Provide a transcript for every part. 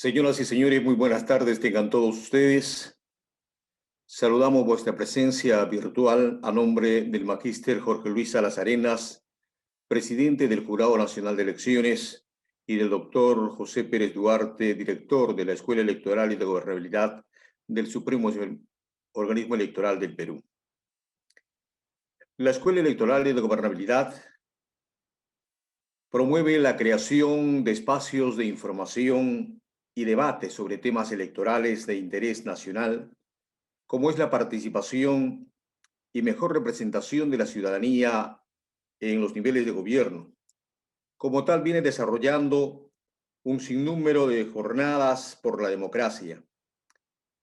Señoras y señores, muy buenas tardes tengan todos ustedes. Saludamos vuestra presencia virtual a nombre del magíster Jorge Luis Salas Arenas, presidente del Jurado Nacional de Elecciones, y del doctor José Pérez Duarte, director de la Escuela Electoral y de Gobernabilidad del Supremo Organismo Electoral del Perú. La Escuela Electoral y de Gobernabilidad promueve la creación de espacios de información y debate sobre temas electorales de interés nacional, como es la participación y mejor representación de la ciudadanía en los niveles de gobierno. Como tal, viene desarrollando un sinnúmero de jornadas por la democracia,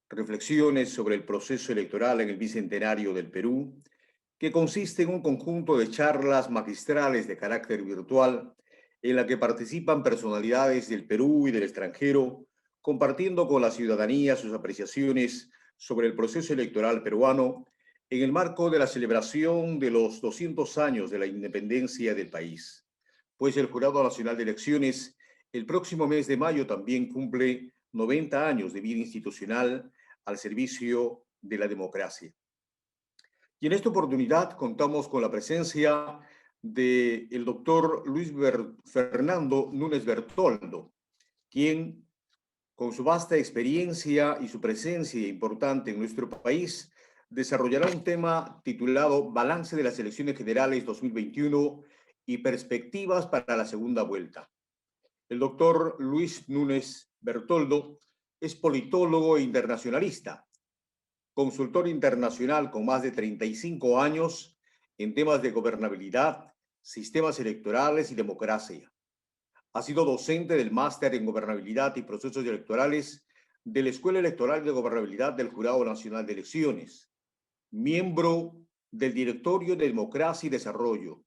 reflexiones sobre el proceso electoral en el bicentenario del Perú, que consiste en un conjunto de charlas magistrales de carácter virtual en la que participan personalidades del Perú y del extranjero, compartiendo con la ciudadanía sus apreciaciones sobre el proceso electoral peruano en el marco de la celebración de los 200 años de la independencia del país. Pues el Jurado Nacional de Elecciones el próximo mes de mayo también cumple 90 años de vida institucional al servicio de la democracia. Y en esta oportunidad contamos con la presencia del doctor Fernando Núñez Bertoldo, quien, con su vasta experiencia y su presencia importante en nuestro país, desarrollará un tema titulado Balance de las Elecciones Generales 2021 y Perspectivas para la Segunda Vuelta. El doctor Luis Núñez Bertoldo es politólogo e internacionalista, consultor internacional con más de 35 años en temas de gobernabilidad, sistemas electorales y democracia. Ha sido docente del máster en gobernabilidad y procesos electorales de la Escuela Electoral de Gobernabilidad del Jurado Nacional de Elecciones, miembro del Directorio de Democracia y Desarrollo,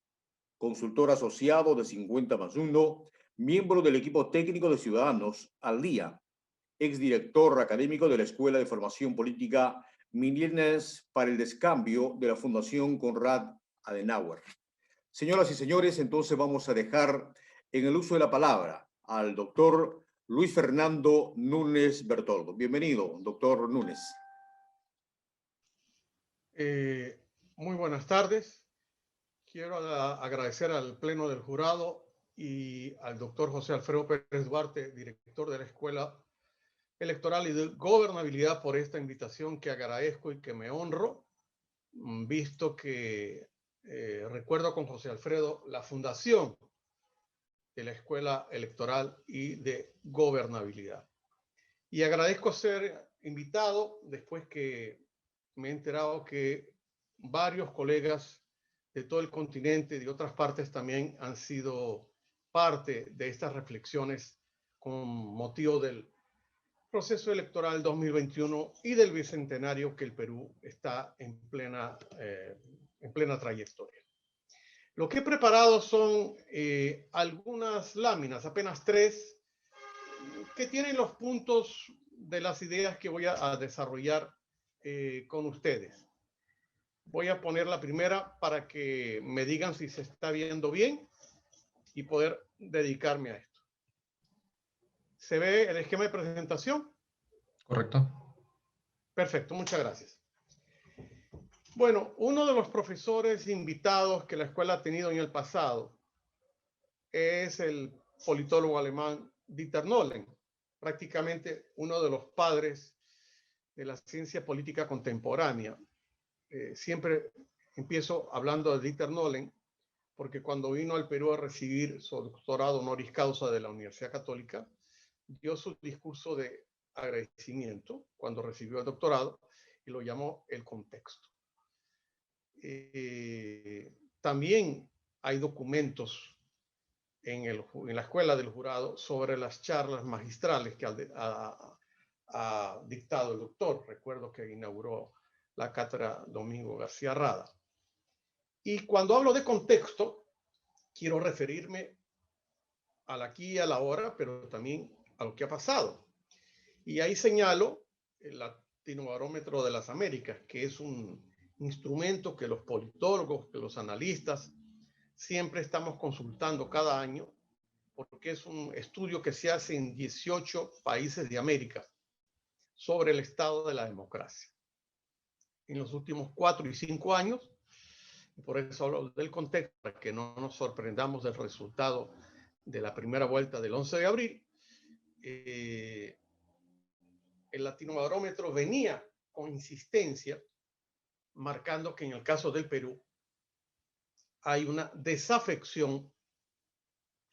consultor asociado de 50+1, miembro del equipo técnico de Ciudadanos al Día, exdirector académico de la Escuela de Formación Política Millennials para el Descambio de la Fundación Konrad Adenauer. Señoras y señores, entonces vamos a dejar en el uso de la palabra al doctor Luis Fernando Núñez Bertoldo. Bienvenido, doctor Núñez. Muy buenas tardes. Quiero agradecer al Pleno del Jurado y al doctor José Alfredo Pérez Duarte, director de la Escuela Electoral y de Gobernabilidad, por esta invitación que agradezco y que me honro, visto que recuerdo con José Alfredo la fundación de la Escuela Electoral y de Gobernabilidad. Y agradezco ser invitado después que me he enterado que varios colegas de todo el continente y de otras partes también han sido parte de estas reflexiones con motivo del proceso electoral 2021 y del bicentenario que el Perú está en plena trayectoria. Lo que he preparado son algunas láminas, apenas 3, que tienen los puntos de las ideas que voy a desarrollar con ustedes. Voy a poner la primera para que me digan si se está viendo bien y poder dedicarme a esto. ¿Se ve el esquema de presentación? Correcto. Perfecto, muchas gracias. Bueno, uno de los profesores invitados que la escuela ha tenido en el pasado es el politólogo alemán Dieter Nolen, prácticamente uno de los padres de la ciencia política contemporánea. Siempre empiezo hablando de Dieter Nolen porque cuando vino al Perú a recibir su doctorado honoris causa de la Universidad Católica, dio su discurso de agradecimiento cuando recibió el doctorado y lo llamó El Contexto. También hay documentos en la escuela del jurado sobre las charlas magistrales que ha dictado el doctor. Recuerdo que inauguró la cátedra Domingo García Rada. Y cuando hablo de contexto, quiero referirme al aquí y a la ahora, pero también a lo que ha pasado. Y ahí señalo el Latinobarómetro de las Américas, que es un instrumento que los politólogos, que los analistas, siempre estamos consultando cada año porque es un estudio que se hace en 18 países de América sobre el estado de la democracia en los últimos 4 y 5 años. Y por eso hablo del contexto, para que no nos sorprendamos del resultado de la primera vuelta del 11 de abril. El Latinobarómetro venía con insistencia marcando que en el caso del Perú hay una desafección,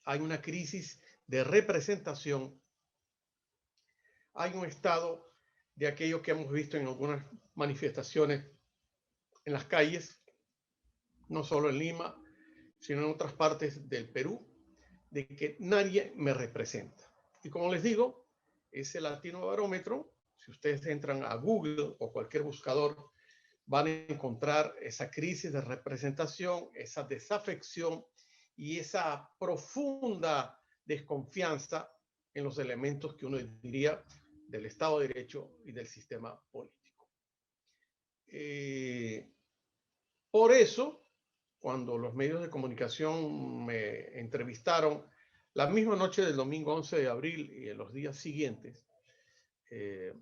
hay una crisis de representación, hay un estado de aquello que hemos visto en algunas manifestaciones en las calles, no solo en Lima, sino en otras partes del Perú, de que nadie me representa. Y como les digo, ese Latinobarómetro, si ustedes entran a Google o cualquier buscador, van a encontrar esa crisis de representación, esa desafección y esa profunda desconfianza en los elementos que uno diría del Estado de Derecho y del sistema político. Por eso, cuando los medios de comunicación me entrevistaron la misma noche del domingo 11 de abril y en los días siguientes,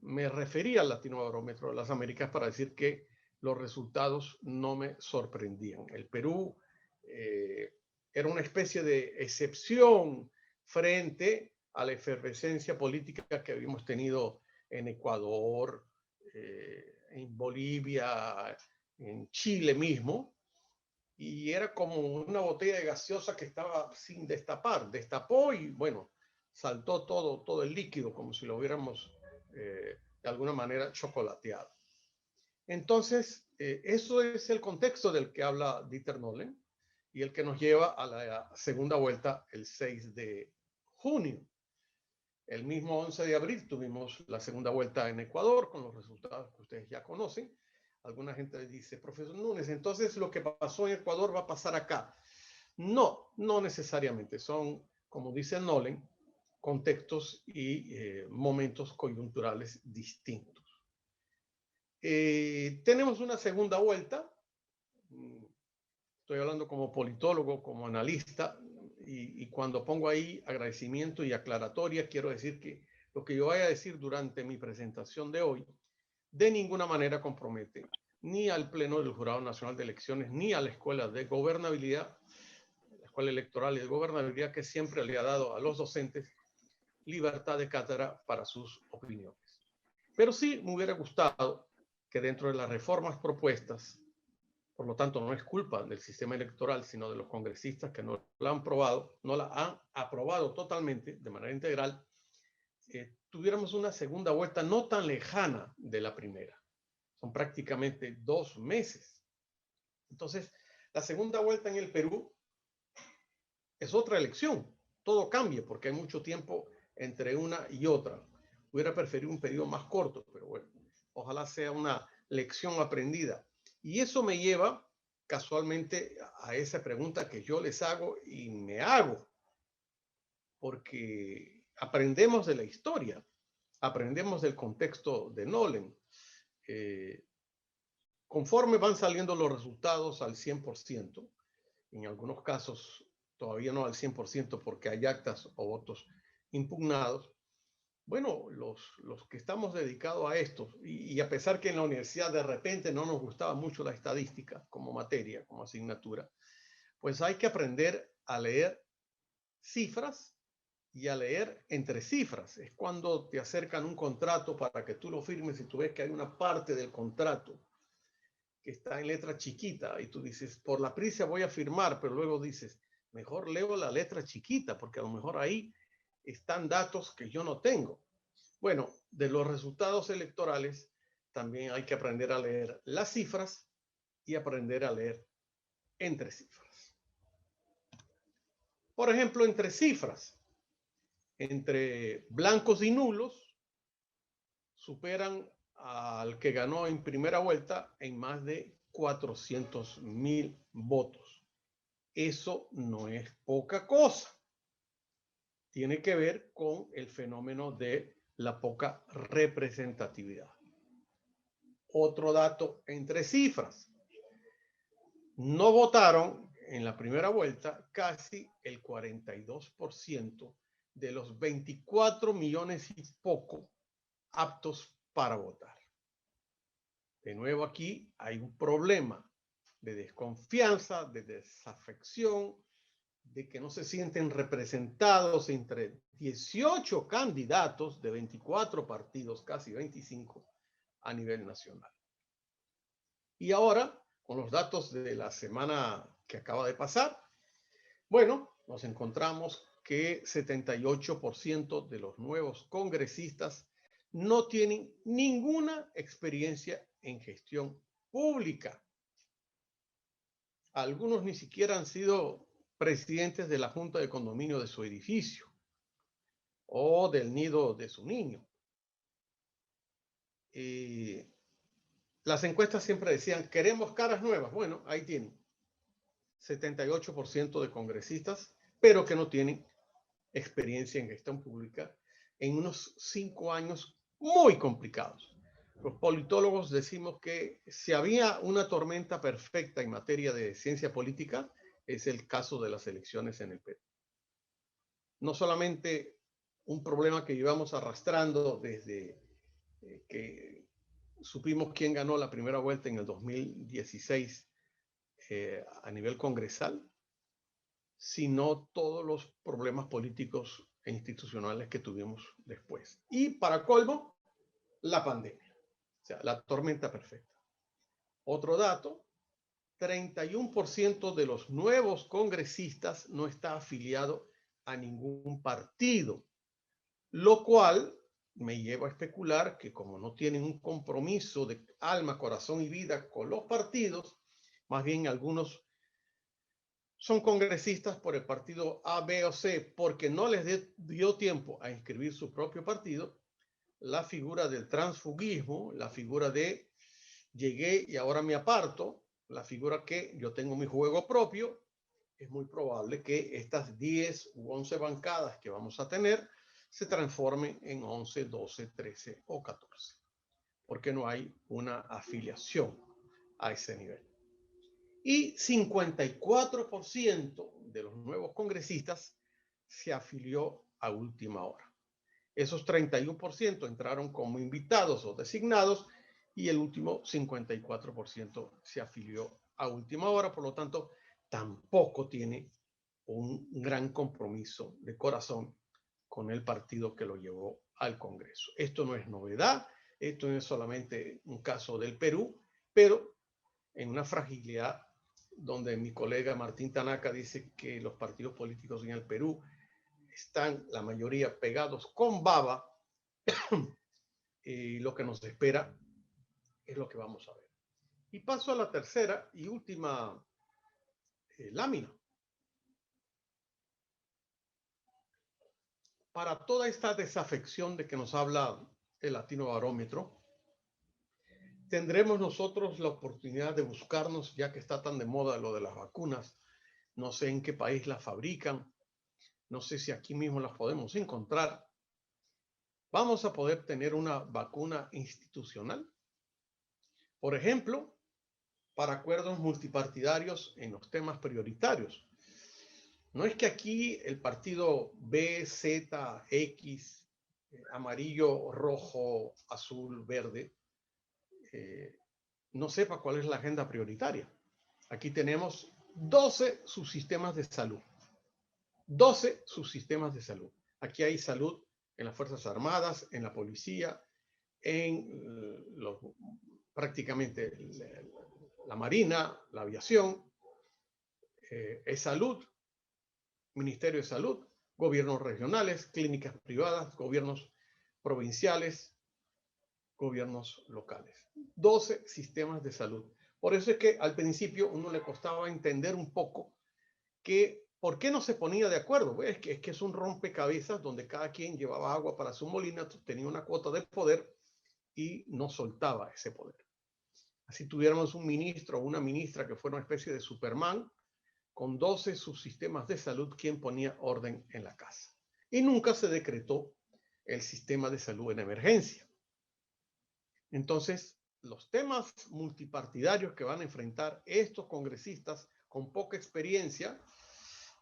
me referí al Latinobarómetro de las Américas para decir que los resultados no me sorprendían. El Perú era una especie de excepción frente a la efervescencia política que habíamos tenido en Ecuador, en Bolivia, en Chile mismo, y era como una botella de gaseosa que estaba sin destapar. Destapó y, bueno, saltó todo el líquido, como si lo hubiéramos de alguna manera chocolateado. Entonces, eso es el contexto del que habla Dieter Nolen y el que nos lleva a la segunda vuelta el 6 de junio. El mismo 11 de abril tuvimos la segunda vuelta en Ecuador con los resultados que ustedes ya conocen. Alguna gente dice, profesor Núñez, entonces lo que pasó en Ecuador va a pasar acá. No, no necesariamente. Son, como dice Nolen, contextos y momentos coyunturales distintos. Tenemos una segunda vuelta. Estoy hablando como politólogo, como analista, y cuando pongo ahí agradecimiento y aclaratoria, quiero decir que lo que yo vaya a decir durante mi presentación de hoy de ninguna manera compromete ni al Pleno del Jurado Nacional de Elecciones, ni a la Escuela de Gobernabilidad, la Escuela Electoral y de Gobernabilidad, que siempre le ha dado a los docentes libertad de cátedra para sus opiniones. Pero sí me hubiera gustado que dentro de las reformas propuestas, por lo tanto no es culpa del sistema electoral, sino de los congresistas que no la han aprobado totalmente, de manera integral, tuviéramos una segunda vuelta no tan lejana de la primera. Son prácticamente 2 meses. Entonces, la segunda vuelta en el Perú es otra elección. Todo cambia porque hay mucho tiempo entre una y otra. Hubiera preferido un periodo más corto, pero bueno, ojalá sea una lección aprendida. Y eso me lleva casualmente a esa pregunta que yo les hago y me hago, porque aprendemos de la historia, aprendemos del contexto de Nolen. Conforme van saliendo los resultados al 100%, en algunos casos todavía no al 100% porque hay actas o votos impugnados, bueno, los que estamos dedicados a esto, y a pesar que en la universidad de repente no nos gustaba mucho la estadística como materia, como asignatura, pues hay que aprender a leer cifras y a leer entre cifras. Es cuando te acercan un contrato para que tú lo firmes y tú ves que hay una parte del contrato que está en letra chiquita y tú dices, por la prisa voy a firmar, pero luego dices, mejor leo la letra chiquita porque a lo mejor ahí están datos que yo no tengo. Bueno, de los resultados electorales también hay que aprender a leer las cifras y aprender a leer entre cifras. Por ejemplo, entre cifras, entre blancos y nulos, superan al que ganó en primera vuelta en más de 400,000 votos. Eso no es poca cosa. Tiene que ver con el fenómeno de la poca representatividad. Otro dato entre cifras. No votaron en la primera vuelta casi el 42% de los 24 millones y poco aptos para votar. De nuevo aquí hay un problema de desconfianza, de desafección, de que no se sienten representados entre 18 candidatos de 24 partidos, casi 25 a nivel nacional. Y ahora, con los datos de la semana que acaba de pasar, bueno, nos encontramos que 78% de los nuevos congresistas no tienen ninguna experiencia en gestión pública. Algunos ni siquiera han sido presidentes de la junta de condominio de su edificio o del nido de su niño. Las encuestas siempre decían, queremos caras nuevas. Bueno, ahí tienen 78% de congresistas, pero que no tienen experiencia en gestión pública en unos 5 años muy complicados. Los politólogos decimos que si había una tormenta perfecta en materia de ciencia política, es el caso de las elecciones en el Perú. No solamente un problema que llevamos arrastrando desde que supimos quién ganó la primera vuelta en el 2016 a nivel congresal, sino todos los problemas políticos e institucionales que tuvimos después. Y para colmo, la pandemia, o sea, la tormenta perfecta. Otro dato, 31% de los nuevos congresistas no está afiliado a ningún partido, lo cual me lleva a especular que como no tienen un compromiso de alma, corazón y vida con los partidos, más bien algunos son congresistas por el partido A, B o C porque no les dio tiempo a inscribir su propio partido. La figura del transfugismo, la figura de llegué y ahora me aparto, la figura que yo tengo mi juego propio, es muy probable que estas 10 u 11 bancadas que vamos a tener se transformen en 11, 12, 13 o 14, porque no hay una afiliación a ese nivel. Y 54% de los nuevos congresistas se afilió a última hora. Esos 31% entraron como invitados o designados y el último 54% se afilió a última hora. Por lo tanto, tampoco tiene un gran compromiso de corazón con el partido que lo llevó al Congreso. Esto no es novedad, esto no es solamente un caso del Perú, pero en una fragilidad donde mi colega Martín Tanaka dice que los partidos políticos en el Perú están la mayoría pegados con baba, y lo que nos espera es lo que vamos a ver. Y paso a la tercera y última lámina. Para toda esta desafección de que nos habla el Latino Barómetro, tendremos nosotros la oportunidad de buscarnos, ya que está tan de moda lo de las vacunas. No sé en qué país las fabrican, no sé si aquí mismo las podemos encontrar. ¿Vamos a poder tener una vacuna institucional? Por ejemplo, para acuerdos multipartidarios en los temas prioritarios. No es que aquí el partido B, Z, X, amarillo, rojo, azul, verde, no sepa cuál es la agenda prioritaria. Aquí tenemos 12 subsistemas de salud. 12 subsistemas de salud. Aquí hay salud en las Fuerzas Armadas, en la policía, en prácticamente la Marina, la aviación, es salud, Ministerio de Salud, gobiernos regionales, clínicas privadas, gobiernos provinciales, gobiernos locales. 12 sistemas de salud. Por eso es que al principio uno le costaba entender un poco que ¿por qué no se ponía de acuerdo? Pues es que es un rompecabezas donde cada quien llevaba agua para su molino, tenía una cuota de poder y no soltaba ese poder. Así tuviéramos un ministro o una ministra que fuera una especie de Superman, con 12 subsistemas de salud, quien ponía orden en la casa. Y nunca se decretó el sistema de salud en emergencia. Entonces, los temas multipartidarios que van a enfrentar estos congresistas con poca experiencia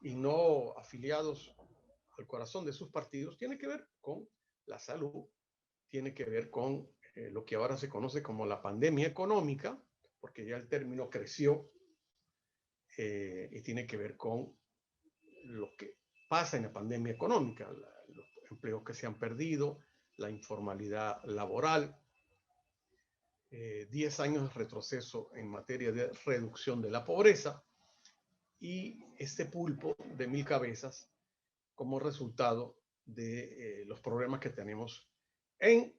y no afiliados al corazón de sus partidos, tiene que ver con la salud, tiene que ver con lo que ahora se conoce como la pandemia económica, porque ya el término creció, y tiene que ver con lo que pasa en la pandemia económica, los empleos que se han perdido, la informalidad laboral, 10 años de retroceso en materia de reducción de la pobreza y este pulpo de 1000 cabezas como resultado de los problemas que tenemos en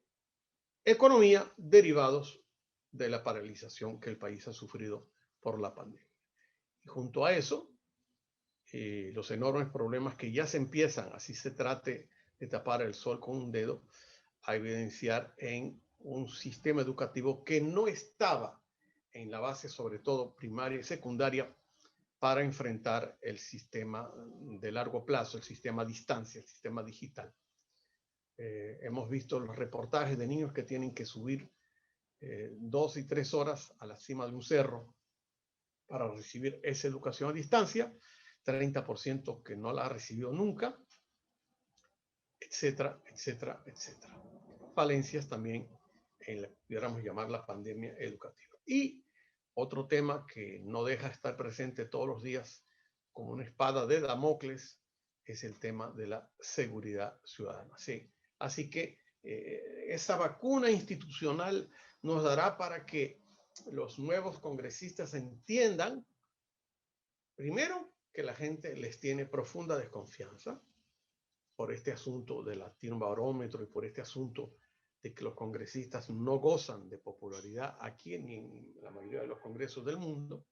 economía derivados de la paralización que el país ha sufrido por la pandemia. Y junto a eso, los enormes problemas que ya se empiezan, así se trate de tapar el sol con un dedo, a evidenciar en un sistema educativo que no estaba en la base, sobre todo primaria y secundaria, para enfrentar el sistema de largo plazo, el sistema a distancia, el sistema digital. Hemos visto los reportajes de niños que tienen que subir 2 y 3 horas a la cima de un cerro para recibir esa educación a distancia, 30% que no la ha recibido nunca, etcétera, etcétera, etcétera. Falencias también en la, pudiéramos llamar la pandemia educativa. Y otro tema que no deja de estar presente todos los días como una espada de Damocles es el tema de la seguridad ciudadana. Sí. Así que esa vacuna institucional nos dará para que los nuevos congresistas entiendan, primero, que la gente les tiene profunda desconfianza por este asunto del Latinobarómetro y por este asunto de que los congresistas no gozan de popularidad aquí ni en la mayoría de los congresos del mundo.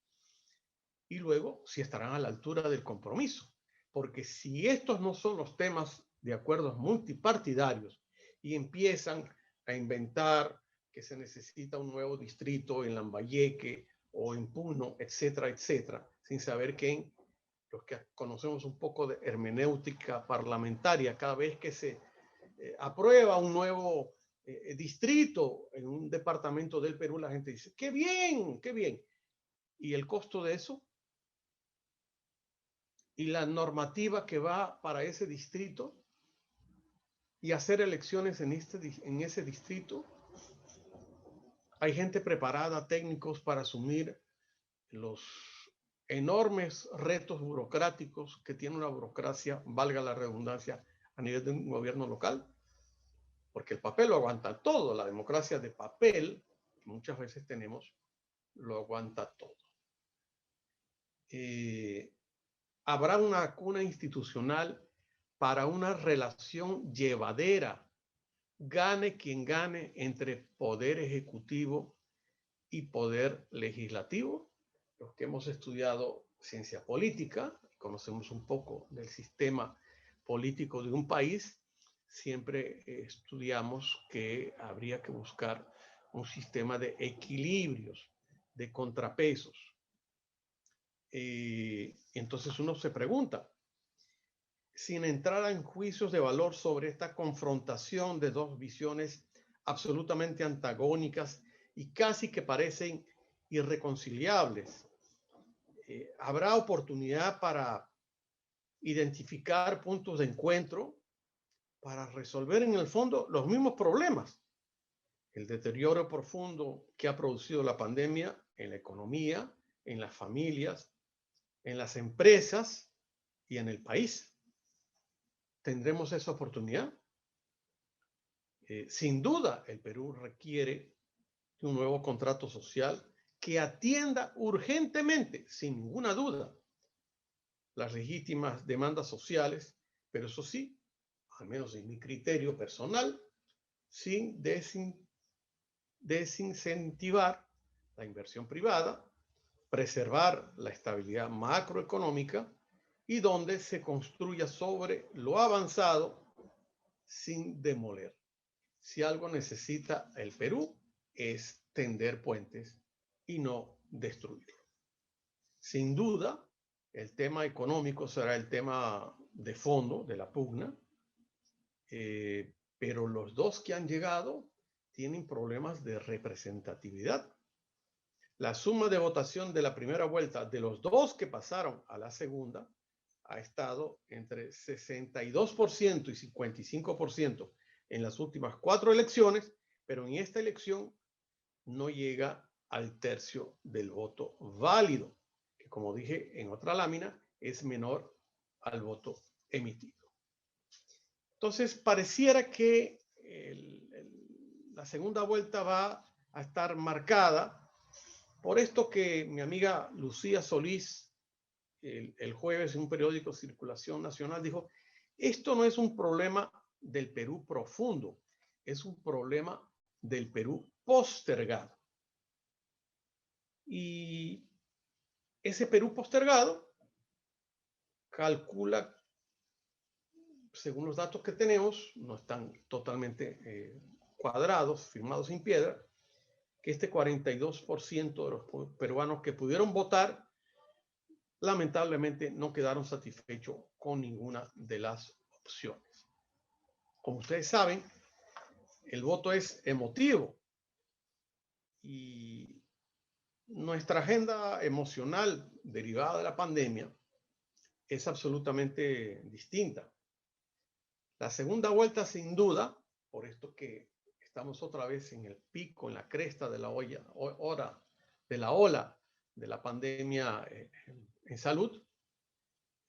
Y luego, si estarán a la altura del compromiso. Porque si estos no son los temas de acuerdos multipartidarios y empiezan a inventar que se necesita un nuevo distrito en Lambayeque o en Puno, etcétera, etcétera, sin saber que los que conocemos un poco de hermenéutica parlamentaria, cada vez que se aprueba un nuevo distrito en un departamento del Perú, la gente dice, ¡qué bien, qué bien! ¿Y el costo de eso? ¿Y la normativa que va para ese distrito? ¿Y hacer elecciones en ese distrito? Hay gente preparada, técnicos, para asumir los enormes retos burocráticos que tiene una burocracia, valga la redundancia, a nivel de un gobierno local, porque el papel lo aguanta todo, la democracia de papel, que muchas veces tenemos, lo aguanta todo. Habrá una vacuna institucional para una relación llevadera, gane quien gane, entre poder ejecutivo y poder legislativo. Los que hemos estudiado ciencia política, conocemos un poco del sistema político de un país, siempre estudiamos que habría que buscar un sistema de equilibrios, de contrapesos. Entonces uno se pregunta, sin entrar en juicios de valor sobre esta confrontación de dos visiones absolutamente antagónicas y casi que parecen irreconciliables, ¿habrá oportunidad para identificar puntos de encuentro para resolver en el fondo los mismos problemas? El deterioro profundo que ha producido la pandemia en la economía, en las familias, en las empresas y en el país. ¿Tendremos esa oportunidad? Sin duda, el Perú requiere de un nuevo contrato social que atienda urgentemente, sin ninguna duda, las legítimas demandas sociales, pero eso sí, al menos en mi criterio personal, sin desincentivar la inversión privada, preservar la estabilidad macroeconómica y donde se construya sobre lo avanzado sin demoler. Si algo necesita el Perú es tender puentes y no destruirlo. Sin duda, el tema económico será el tema de fondo de la pugna, pero los dos que han llegado tienen problemas de representatividad. la suma de votación de la primera vuelta de los dos que pasaron a la segunda ha estado entre 62% y 55% en las últimas 4 elecciones, pero en esta elección no llega al tercio del voto válido, que como dije en otra lámina, es menor al voto emitido. Entonces, pareciera que la segunda vuelta va a estar marcada por esto que mi amiga Lucía Solís, el jueves en un periódico Circulación Nacional, dijo, esto no es un problema del Perú profundo, es un problema del Perú postergado. Y ese Perú postergado calcula, según los datos que tenemos, no están totalmente cuadrados, firmados en piedra, que este 42% de los peruanos que pudieron votar, lamentablemente no quedaron satisfechos con ninguna de las opciones. Como ustedes saben, el voto es emotivo y nuestra agenda emocional derivada de la pandemia es absolutamente distinta. La segunda vuelta, sin duda, por esto que estamos otra vez en el pico, en la cresta de la ola de la pandemia en salud,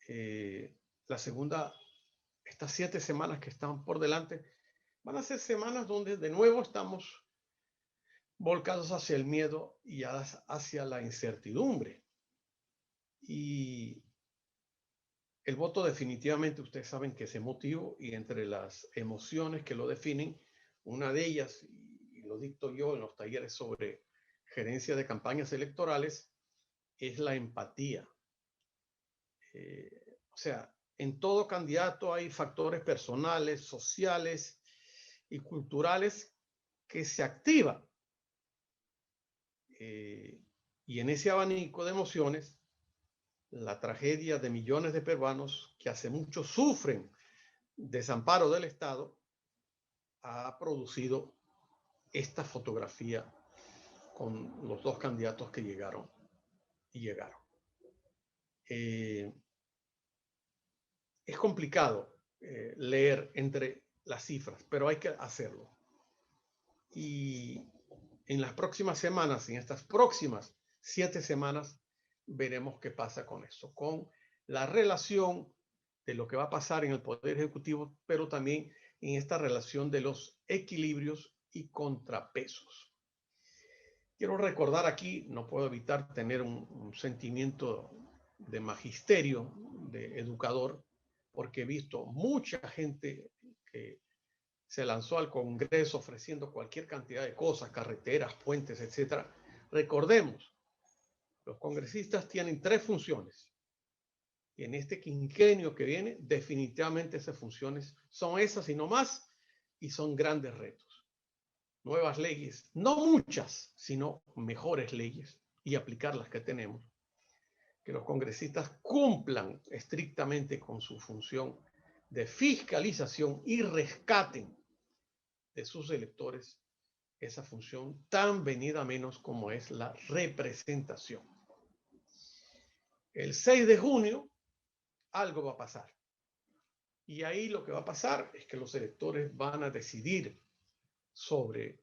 la segunda, estas 7 semanas que están por delante, van a ser semanas donde de nuevo estamos volcados hacia el miedo y hacia la incertidumbre. Y el voto definitivamente, ustedes saben que es emotivo, y entre las emociones que lo definen, una de ellas, y lo dicto yo en los talleres sobre gerencia de campañas electorales, es la empatía. O sea, en todo candidato hay factores personales, sociales y culturales que se activan. Y en ese abanico de emociones, la tragedia de millones de peruanos que hace mucho sufren desamparo del Estado ha producido esta fotografía con los dos candidatos que llegaron y llegaron. Es complicado leer entre las cifras, pero hay que hacerlo. Y en las próximas semanas, en estas próximas 7 semanas, veremos qué pasa con eso, con la relación de lo que va a pasar en el Poder Ejecutivo, pero también en esta relación de los equilibrios y contrapesos. Quiero recordar aquí, no puedo evitar tener un sentimiento de magisterio, de educador, porque he visto mucha gente que se lanzó al Congreso ofreciendo cualquier cantidad de cosas, carreteras, puentes, etc. Recordemos, los congresistas tienen 3 funciones. Y en este quinquenio que viene, definitivamente esas funciones son esas y no más, y son grandes retos. Nuevas leyes, no muchas, sino mejores leyes, y aplicar las que tenemos. Que los congresistas cumplan estrictamente con su función de fiscalización y rescaten de sus electores esa función tan venida menos como es la representación. El 6 de junio algo va a pasar. Y ahí lo que va a pasar es que los electores van a decidir sobre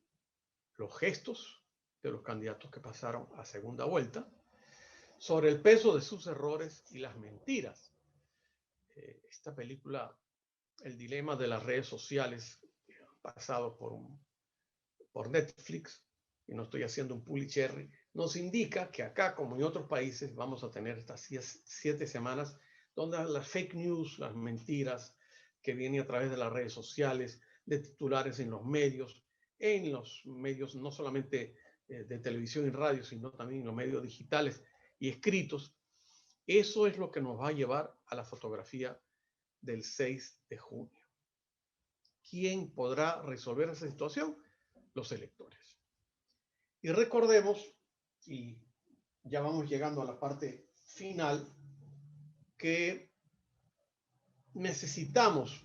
los gestos de los candidatos que pasaron a segunda vuelta, sobre el peso de sus errores y las mentiras. Esta película, El dilema de las redes sociales, pasado por Netflix, y no estoy haciendo un Pulitzer, nos indica que acá, como en otros países, vamos a tener estas 7 semanas donde las fake news, las mentiras que vienen a través de las redes sociales, de titulares en los medios no solamente de televisión y radio, sino también en los medios digitales y escritos, eso es lo que nos va a llevar a la fotografía del 6 de junio. ¿Quién podrá resolver esa situación? Los electores. Y recordemos, y ya vamos llegando a la parte final, que necesitamos,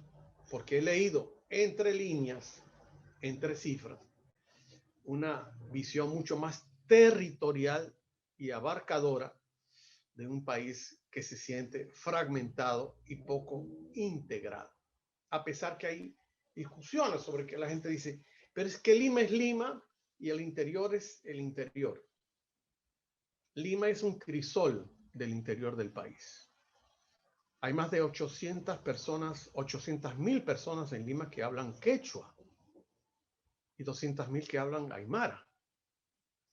porque he leído entre líneas, entre cifras, una visión mucho más territorial y abarcadora de un país que se siente fragmentado y poco integrado. A pesar que hay discusiones sobre que la gente dice, pero es que Lima es Lima y el interior es el interior. Lima es un crisol del interior del país. Hay más de 800.000 personas en Lima que hablan quechua y 200.000 que hablan aymara.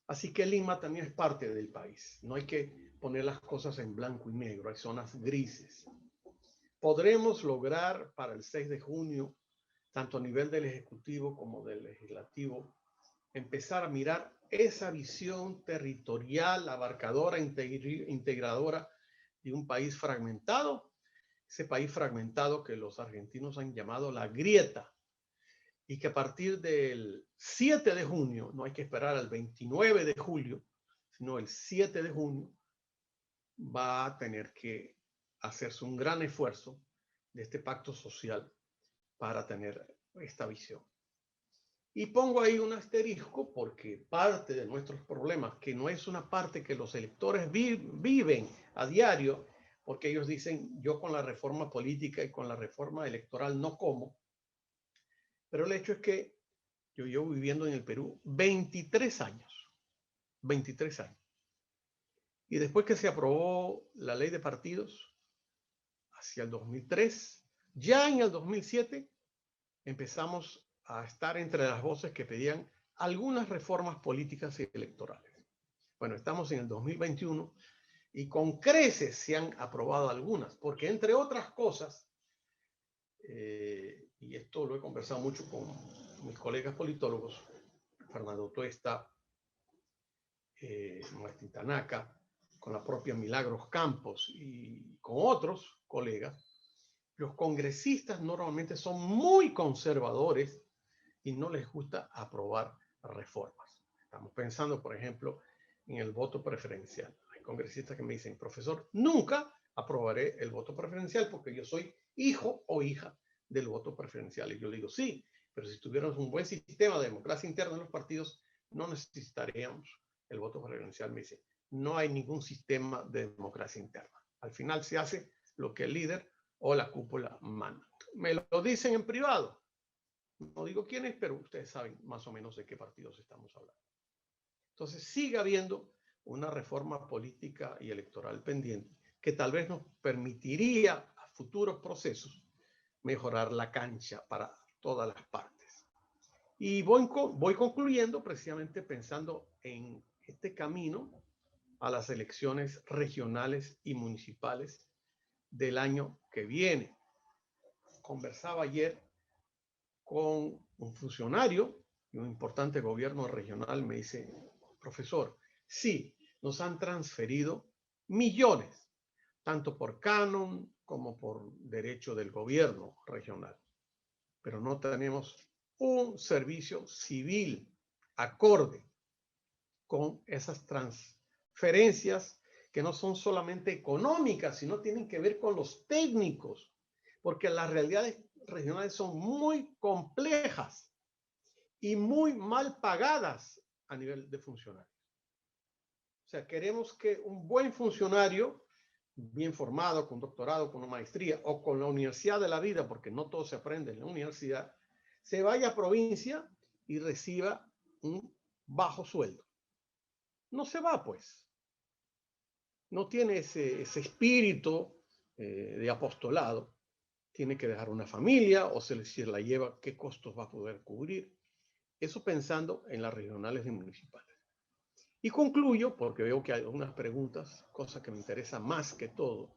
Así que Lima también es parte del país. No hay que poner las cosas en blanco y negro, hay zonas grises. Podremos lograr para el 6 de junio, tanto a nivel del Ejecutivo como del Legislativo, empezar a mirar esa visión territorial, abarcadora, integradora de un país fragmentado, ese país fragmentado que los argentinos han llamado la grieta, y que a partir del 7 de junio, no hay que esperar al 29 de julio, sino el 7 de junio, va a tener que hacerse un gran esfuerzo de este pacto social para tener esta visión. Y pongo ahí un asterisco porque parte de nuestros problemas, que no es una parte que los electores viven a diario, porque ellos dicen, yo con la reforma política y con la reforma electoral no como, pero el hecho es que yo llevo viviendo en el Perú 23 años, 23 años. Y después que se aprobó la ley de partidos, hacia el 2003, ya en el 2007 empezamos a estar entre las voces que pedían algunas reformas políticas y electorales. Bueno, estamos en el 2021 y con creces se han aprobado algunas, porque entre otras cosas, y esto lo he conversado mucho con mis colegas politólogos, Fernando Tuesta, Martín Tanaka, con la propia Milagros Campos y con otros colegas, los congresistas normalmente son muy conservadores y no les gusta aprobar reformas. Estamos pensando, por ejemplo, en el voto preferencial. Hay congresistas que me dicen, profesor, nunca aprobaré el voto preferencial porque yo soy hijo o hija del voto preferencial. Y yo le digo, sí, pero si tuviéramos un buen sistema de democracia interna en los partidos, no necesitaríamos el voto preferencial. Me dice, no hay ningún sistema de democracia interna. Al final se hace lo que el líder o la cúpula manda. Me lo dicen en privado. No digo quiénes, pero ustedes saben más o menos de qué partidos estamos hablando. Entonces sigue habiendo una reforma política y electoral pendiente que tal vez nos permitiría a futuros procesos mejorar la cancha para todas las partes. Y voy concluyendo precisamente pensando en este camino a las elecciones regionales y municipales del año que viene. Conversaba ayer con un funcionario de un importante gobierno regional. Me dice, profesor, sí, nos han transferido millones, tanto por canon como por derecho del gobierno regional, pero no tenemos un servicio civil acorde con esas transferencias que no son solamente económicas, sino tienen que ver con los técnicos, porque las realidades regionales son muy complejas y muy mal pagadas a nivel de funcionarios. O sea, queremos que un buen funcionario, bien formado, con doctorado, con una maestría o con la universidad de la vida, porque no todo se aprende en la universidad, se vaya a provincia y reciba un bajo sueldo. No se va, pues. No tiene ese espíritu de apostolado. Tiene que dejar una familia o se la lleva, ¿qué costos va a poder cubrir? Eso pensando en las regionales y municipales. Y concluyo, porque veo que hay algunas preguntas, cosa que me interesa más que todo.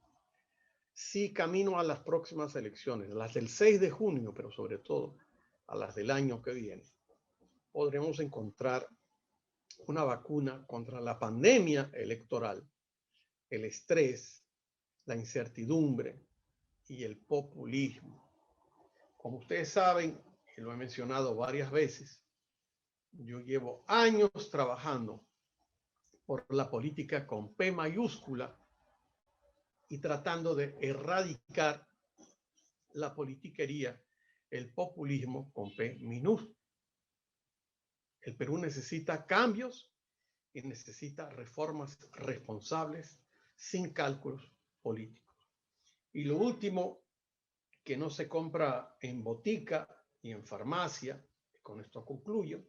Si camino a las próximas elecciones, las del 6 de junio, pero sobre todo a las del año que viene, podremos encontrar una vacuna contra la pandemia electoral, el estrés, la incertidumbre y el populismo. Como ustedes saben, y lo he mencionado varias veces, yo llevo años trabajando por la política con P mayúscula y tratando de erradicar la politiquería, el populismo con P minúscula. El Perú necesita cambios y necesita reformas responsables, sin cálculos políticos. Y lo último, que no se compra en botica y en farmacia, con esto concluyo,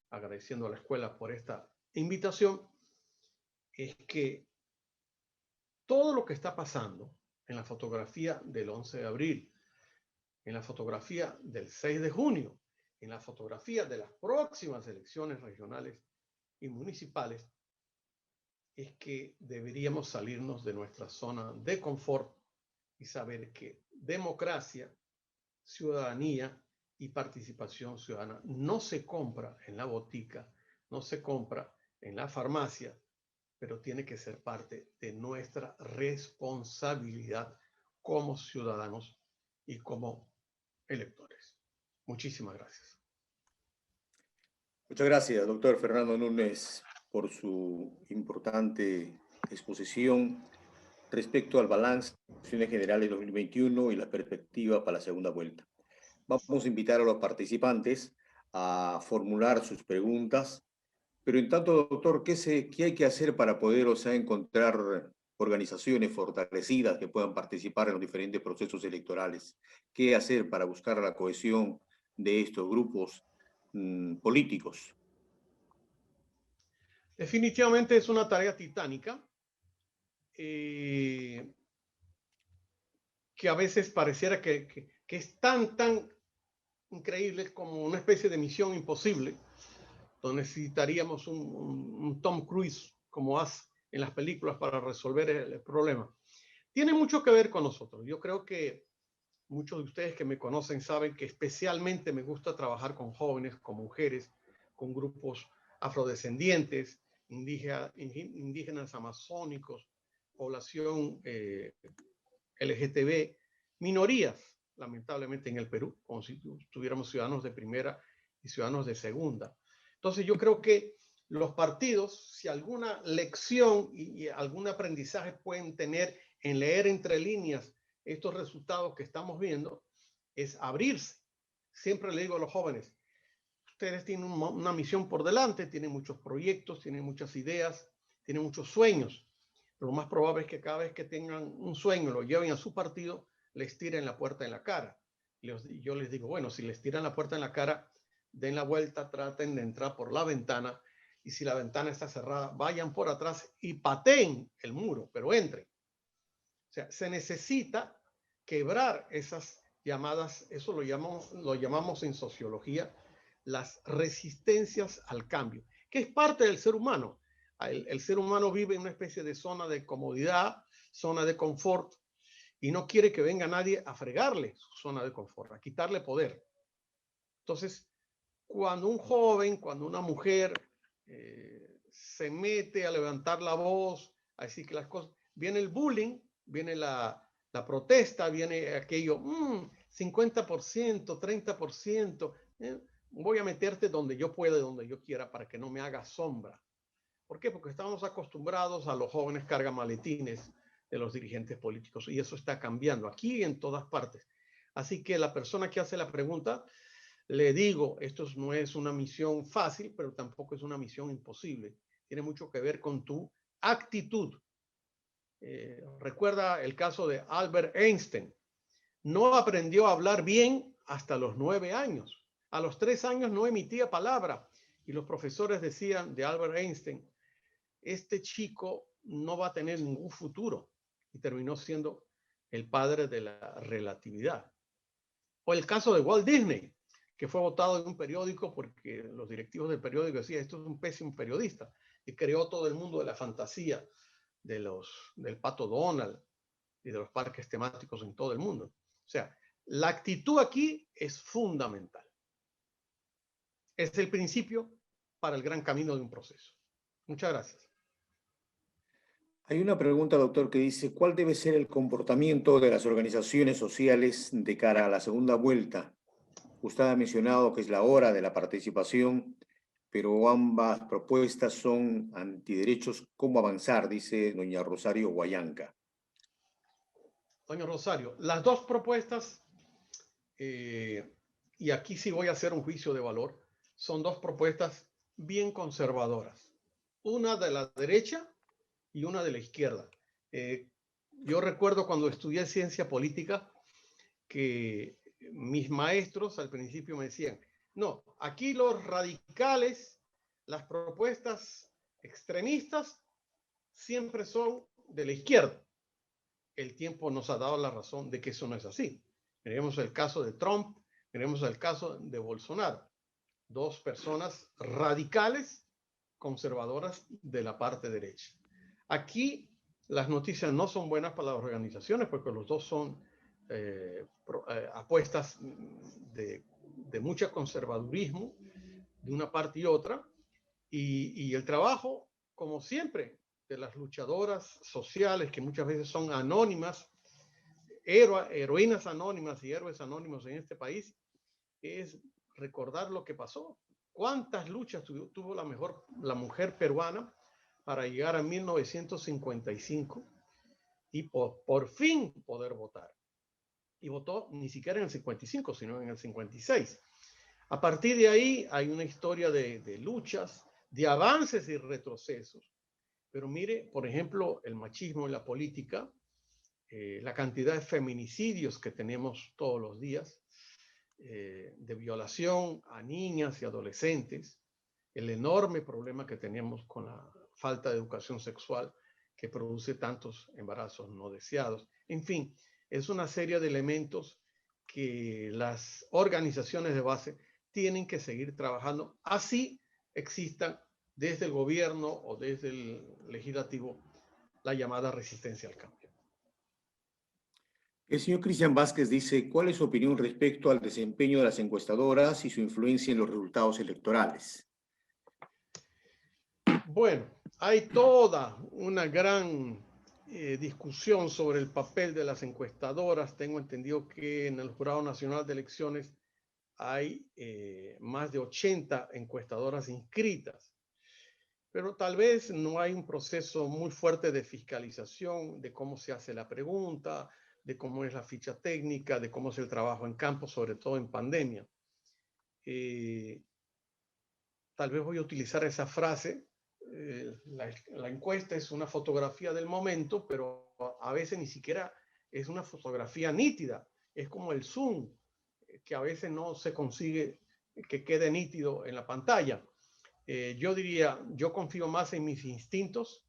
agradeciendo a la escuela por esta invitación, es que todo lo que está pasando en la fotografía del 11 de abril, en la fotografía del 6 de junio, en la fotografía de las próximas elecciones regionales y municipales, es que deberíamos salirnos de nuestra zona de confort y saber que democracia, ciudadanía y participación ciudadana no se compra en la botica, no se compra en la farmacia, pero tiene que ser parte de nuestra responsabilidad como ciudadanos y como electores. Muchísimas gracias. Muchas gracias, doctor Fernando Núñez, por su importante exposición respecto al balance de las elecciones generales de 2021 y la perspectiva para la segunda vuelta. Vamos a invitar a los participantes a formular sus preguntas, pero en tanto, doctor, ¿qué hay que hacer para poder, encontrar organizaciones fortalecidas que puedan participar en los diferentes procesos electorales? ¿Qué hacer para buscar la cohesión de estos grupos políticos? Definitivamente es una tarea titánica que a veces pareciera que es tan increíble como una especie de misión imposible, donde necesitaríamos un Tom Cruise como hace en las películas para resolver el problema. Tiene mucho que ver con nosotros. Yo creo que muchos de ustedes que me conocen saben que especialmente me gusta trabajar con jóvenes, con mujeres, con grupos afrodescendientes, indígenas amazónicos, población LGTB, minorías, lamentablemente en el Perú, como si tuviéramos ciudadanos de primera y ciudadanos de segunda. Entonces yo creo que los partidos, si alguna lección y algún aprendizaje pueden tener en leer entre líneas estos resultados que estamos viendo, es abrirse. Siempre le digo a los jóvenes, ustedes tienen una misión por delante, tienen muchos proyectos, tienen muchas ideas, tienen muchos sueños. Lo más probable es que cada vez que tengan un sueño, lo lleven a su partido, les tiren la puerta en la cara. Yo les digo, bueno, si les tiran la puerta en la cara, den la vuelta, traten de entrar por la ventana, y si la ventana está cerrada, vayan por atrás y pateen el muro, pero entren. O sea, se necesita quebrar esas llamadas, eso lo llamamos en sociología, las resistencias al cambio, que es parte del ser humano. El ser humano vive en una especie de zona de comodidad, zona de confort, y no quiere que venga nadie a fregarle su zona de confort, a quitarle poder. Entonces, cuando un joven, cuando una mujer se mete a levantar la voz, a decir que las cosas, viene el bullying, viene la protesta, viene aquello, 50%, 30%, voy a meterte donde yo pueda, donde yo quiera, para que no me haga sombra. ¿Por qué? Porque estamos acostumbrados a los jóvenes cargamaletines de los dirigentes políticos, y eso está cambiando aquí y en todas partes. Así que la persona que hace la pregunta, le digo, esto no es una misión fácil, pero tampoco es una misión imposible. Tiene mucho que ver con tu actitud. Recuerda el caso de Albert Einstein. No aprendió a hablar bien hasta los 9 años. A los 3 años no emitía palabra. Y los profesores decían de Albert Einstein, este chico no va a tener ningún futuro. Y terminó siendo el padre de la relatividad. O el caso de Walt Disney, que fue votado en un periódico porque los directivos del periódico decían, esto es un pésimo periodista, y creó todo el mundo de la fantasía del Pato Donald y de los parques temáticos en todo el mundo. O sea, la actitud aquí es fundamental. Es el principio para el gran camino de un proceso. Muchas gracias. Hay una pregunta, doctor, que dice, ¿cuál debe ser el comportamiento de las organizaciones sociales de cara a la segunda vuelta? Usted ha mencionado que es la hora de la participación, pero ambas propuestas son antiderechos. ¿Cómo avanzar? Dice doña Rosario Guayanca. Doña Rosario, las dos propuestas, y aquí sí voy a hacer un juicio de valor, son dos propuestas bien conservadoras. una de la derecha y una de la izquierda. Yo recuerdo cuando estudié ciencia política que mis maestros al principio me decían, no, aquí los radicales, las propuestas extremistas siempre son de la izquierda. El tiempo nos ha dado la razón de que eso no es así. Miremos el caso de Trump, miremos el caso de Bolsonaro. Dos personas radicales, conservadoras de la parte derecha. Aquí las noticias no son buenas para las organizaciones porque los dos son apuestas de mucho conservadurismo de una parte y otra, y el trabajo, como siempre, de las luchadoras sociales que muchas veces son anónimas, heroínas anónimas y héroes anónimos en este país, es recordar lo que pasó. ¿Cuántas luchas tuvo la mujer peruana para llegar a 1955 y por fin poder votar? Y votó ni siquiera en el 55, sino en el 56. A partir de ahí hay una historia de luchas, de avances y retrocesos. Pero mire, por ejemplo, el machismo en la política, la cantidad de feminicidios que tenemos todos los días, de violación a niñas y adolescentes, el enorme problema que tenemos con la falta de educación sexual que produce tantos embarazos no deseados. En fin, es una serie de elementos que las organizaciones de base tienen que seguir trabajando, así existan desde el gobierno o desde el legislativo la llamada resistencia al cambio. El señor Cristian Vázquez dice, ¿cuál es su opinión respecto al desempeño de las encuestadoras y su influencia en los resultados electorales? Bueno, hay toda una gran discusión sobre el papel de las encuestadoras. Tengo entendido que en el Jurado Nacional de Elecciones hay más de 80 encuestadoras inscritas, pero tal vez no hay un proceso muy fuerte de fiscalización de cómo se hace la pregunta, de cómo es la ficha técnica, de cómo es el trabajo en campo, sobre todo en pandemia. Tal vez voy a utilizar esa frase. La encuesta es una fotografía del momento, pero a veces ni siquiera es una fotografía nítida. Es como el zoom, que a veces no se consigue que quede nítido en la pantalla. Yo diría, yo confío más en mis instintos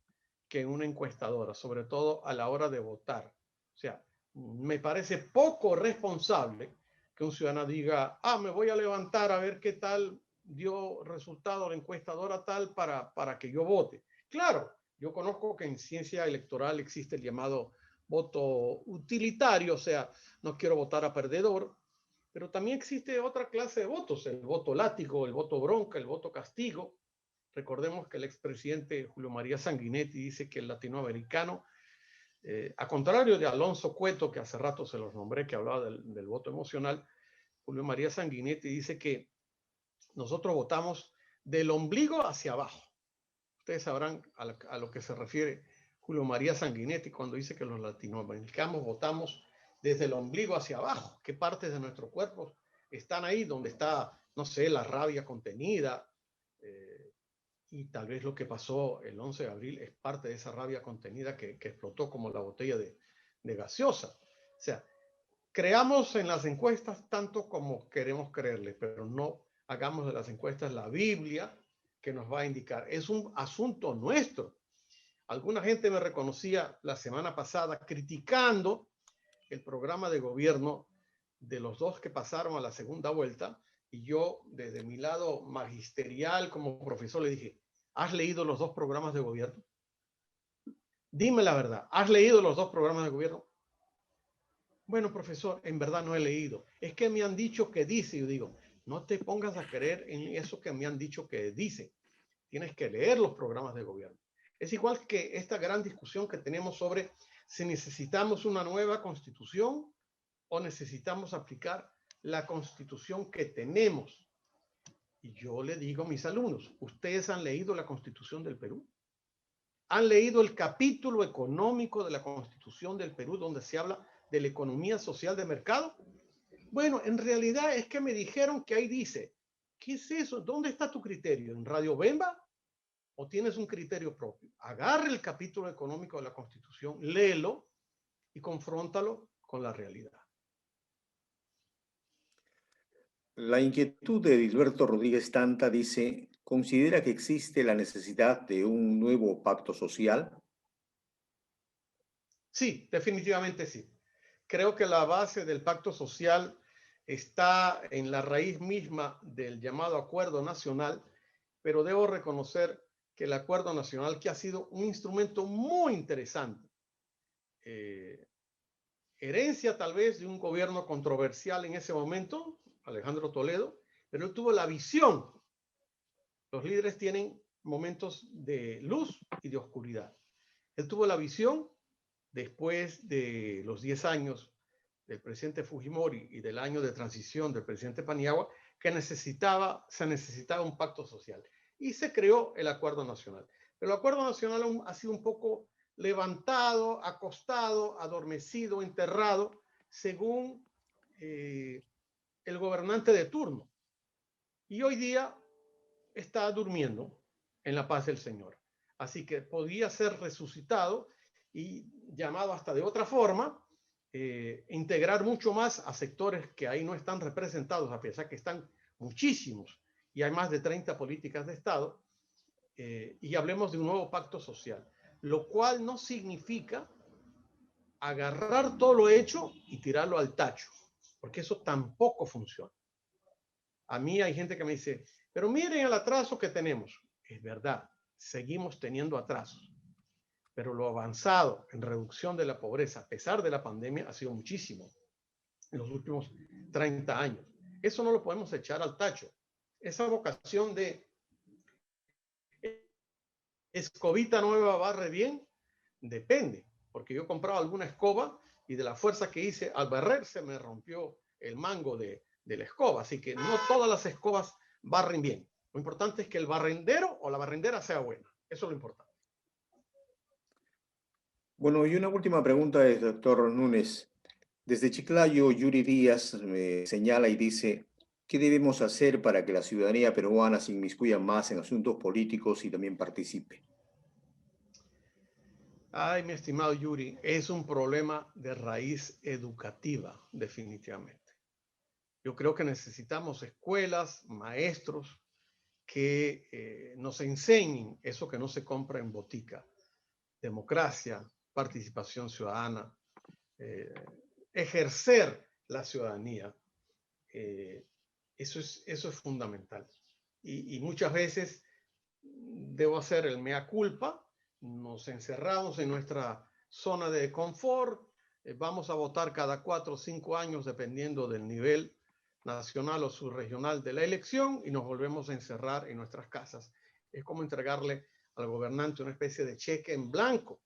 que en una encuestadora, sobre todo a la hora de votar. O sea, me parece poco responsable que un ciudadano diga, me voy a levantar a ver qué tal dio resultado la encuestadora tal para que yo vote. Claro, yo conozco que en ciencia electoral existe el llamado voto utilitario, o sea, no quiero votar a perdedor, pero también existe otra clase de votos, el voto látigo, el voto bronca, el voto castigo. Recordemos que el expresidente Julio María Sanguinetti dice que el latinoamericano, a contrario de Alonso Cueto, que hace rato se los nombré, que hablaba del voto emocional, Julio María Sanguinetti dice que nosotros votamos del ombligo hacia abajo. Ustedes sabrán a lo que se refiere Julio María Sanguinetti cuando dice que los latinoamericanos votamos desde el ombligo hacia abajo. ¿Qué partes de nuestro cuerpo están ahí? Donde está, no sé, la rabia contenida. Y tal vez lo que pasó el 11 de abril es parte de esa rabia contenida que explotó como la botella de gaseosa. O sea, creamos en las encuestas tanto como queremos creerle, pero no hagamos de las encuestas la Biblia que nos va a indicar. Es un asunto nuestro. Alguna gente me reconocía la semana pasada criticando el programa de gobierno de los dos que pasaron a la segunda vuelta, y yo desde mi lado magisterial como profesor le dije, ¿has leído los dos programas de gobierno? Dime la verdad, ¿has leído los dos programas de gobierno? Bueno, profesor, en verdad no he leído. Es que me han dicho que dice. Yo digo, no te pongas a creer en eso que me han dicho que dice. Tienes que leer los programas de gobierno. Es igual que esta gran discusión que tenemos sobre si necesitamos una nueva constitución o necesitamos aplicar la constitución que tenemos. Y yo le digo a mis alumnos, ¿ustedes han leído la Constitución del Perú? ¿Han leído el capítulo económico de la Constitución del Perú donde se habla de la economía social de mercado? Bueno, en realidad es que me dijeron que ahí dice, ¿qué es eso? ¿Dónde está tu criterio? ¿En Radio Bemba? o tienes un criterio propio? Agarra el capítulo económico de la Constitución, léelo y confróntalo con la realidad. La inquietud de Edilberto Rodríguez Tanta dice, ¿considera que existe la necesidad de un nuevo pacto social? Sí, definitivamente sí. Creo que la base del pacto social está en la raíz misma del llamado Acuerdo Nacional, pero debo reconocer que el Acuerdo Nacional, que ha sido un instrumento muy interesante, eh, herencia tal vez de un gobierno controversial en ese momento, Alejandro Toledo, pero él tuvo la visión. Los líderes tienen momentos de luz y de oscuridad. Él tuvo la visión después de los 10 años del presidente Fujimori y del año de transición del presidente Paniagua, que se necesitaba un pacto social. Y se creó el Acuerdo Nacional. Pero el Acuerdo Nacional ha sido un poco levantado, acostado, adormecido, enterrado, según el gobernante de turno. Y hoy día está durmiendo en la paz del Señor. Así que podía ser resucitado y llamado hasta de otra forma, integrar mucho más a sectores que ahí no están representados, a pesar que están muchísimos y hay más de 30 políticas de Estado, y hablemos de un nuevo pacto social, lo cual no significa agarrar todo lo hecho y tirarlo al tacho, porque eso tampoco funciona. A mí hay gente que me dice, pero miren el atraso que tenemos. Es verdad, seguimos teniendo atrasos, pero lo avanzado en reducción de la pobreza, a pesar de la pandemia, ha sido muchísimo en los últimos 30 años. Eso no lo podemos echar al tacho. Esa vocación de escobita nueva barre bien, depende, porque yo compraba alguna escoba y de la fuerza que hice al barrer se me rompió el mango de la escoba, así que no todas las escobas barren bien. Lo importante es que el barrendero o la barrendera sea buena. Eso es lo importante. Bueno, y una última pregunta es, doctor Núñez. Desde Chiclayo, Yuri Díaz me señala y dice, ¿qué debemos hacer para que la ciudadanía peruana se inmiscuya más en asuntos políticos y también participe? Ay, mi estimado Yuri, es un problema de raíz educativa, definitivamente. Yo creo que necesitamos escuelas, maestros que nos enseñen eso que no se compra en botica. Democracia, participación ciudadana, eh, ejercer la ciudadanía. Eso es fundamental. Y muchas veces debo hacer el mea culpa, nos encerramos en nuestra zona de confort, vamos a votar cada 4 o 5 años dependiendo del nivel nacional o subregional de la elección y nos volvemos a encerrar en nuestras casas. Es como entregarle al gobernante una especie de cheque en blanco.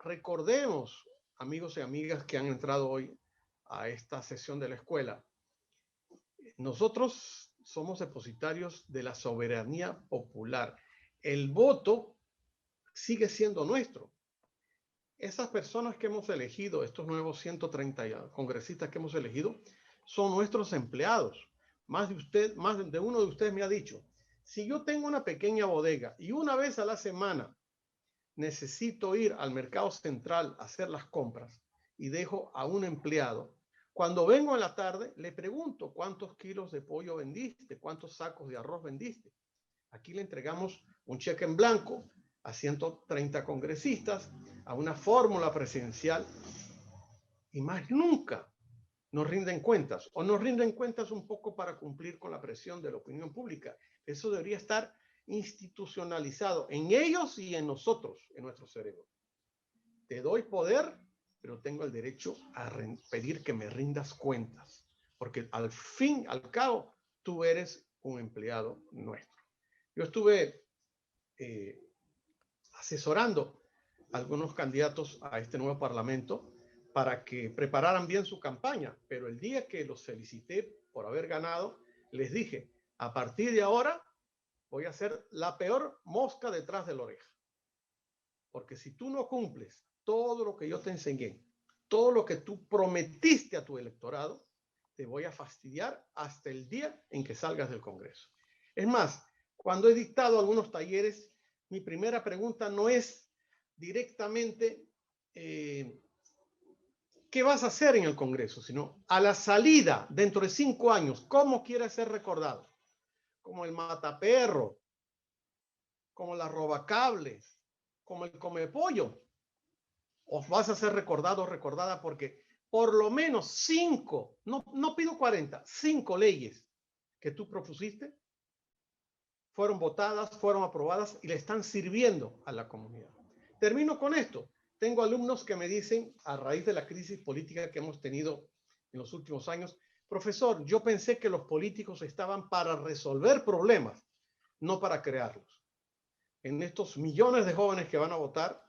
Recordemos, amigos y amigas que han entrado hoy a esta sesión de la escuela, nosotros somos depositarios de la soberanía popular. El voto sigue siendo nuestro. Esas personas que hemos elegido, estos nuevos 130 congresistas que hemos elegido, son nuestros empleados. Más de uno de ustedes me ha dicho, si yo tengo una pequeña bodega y una vez a la semana necesito ir al mercado central a hacer las compras y dejo a un empleado, cuando vengo en la tarde le pregunto cuántos kilos de pollo vendiste, cuántos sacos de arroz vendiste. Aquí le entregamos un cheque en blanco a 130 congresistas, a una fórmula presidencial y más nunca nos rinden cuentas o nos rinden cuentas un poco para cumplir con la presión de la opinión pública. Eso debería estar institucionalizado en ellos y en nosotros, en nuestro cerebro. Te doy poder, pero tengo el derecho a pedir que me rindas cuentas, porque al fin, al cabo, tú eres un empleado nuestro. Yo estuve asesorando a algunos candidatos a este nuevo parlamento para que prepararan bien su campaña, pero el día que los felicité por haber ganado, les dije, a partir de ahora voy a ser la peor mosca detrás de la oreja. Porque si tú no cumples todo lo que yo te enseñé, todo lo que tú prometiste a tu electorado, te voy a fastidiar hasta el día en que salgas del Congreso. Es más, Cuando he dictado algunos talleres, mi primera pregunta no es directamente ¿qué vas a hacer en el Congreso? Sino a la salida, dentro de 5 años, ¿cómo quieres ser recordado? Como el mataperro, como la robacables, como el comepollo. ¿O vas a ser recordado o recordada porque por lo menos 5, no pido 40, 5 leyes que tú propusiste fueron votadas, fueron aprobadas y le están sirviendo a la comunidad? Termino con esto. Tengo alumnos que me dicen, a raíz de la crisis política que hemos tenido en los últimos años, profesor, yo pensé que los políticos estaban para resolver problemas, no para crearlos. En estos millones de jóvenes que van a votar,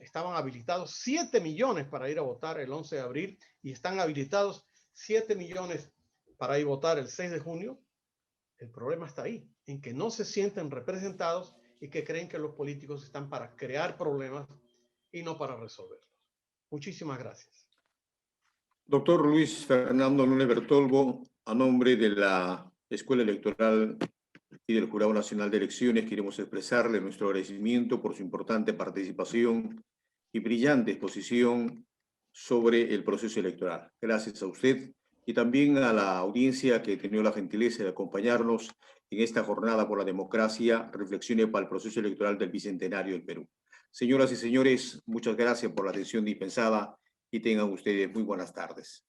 estaban habilitados 7 millones para ir a votar el 11 de abril y están habilitados 7 millones para ir a votar el 6 de junio. El problema está ahí, en que no se sienten representados y que creen que los políticos están para crear problemas y no para resolverlos. Muchísimas gracias. Doctor Luis Fernando Núñez Bertolvo, a nombre de la Escuela Electoral y del Jurado Nacional de Elecciones, queremos expresarle nuestro agradecimiento por su importante participación y brillante exposición sobre el proceso electoral. Gracias a usted y también a la audiencia que ha tenido la gentileza de acompañarnos en esta jornada por la democracia, reflexiones para el proceso electoral del Bicentenario del Perú. Señoras y señores, muchas gracias por la atención dispensada y tengan ustedes muy buenas tardes.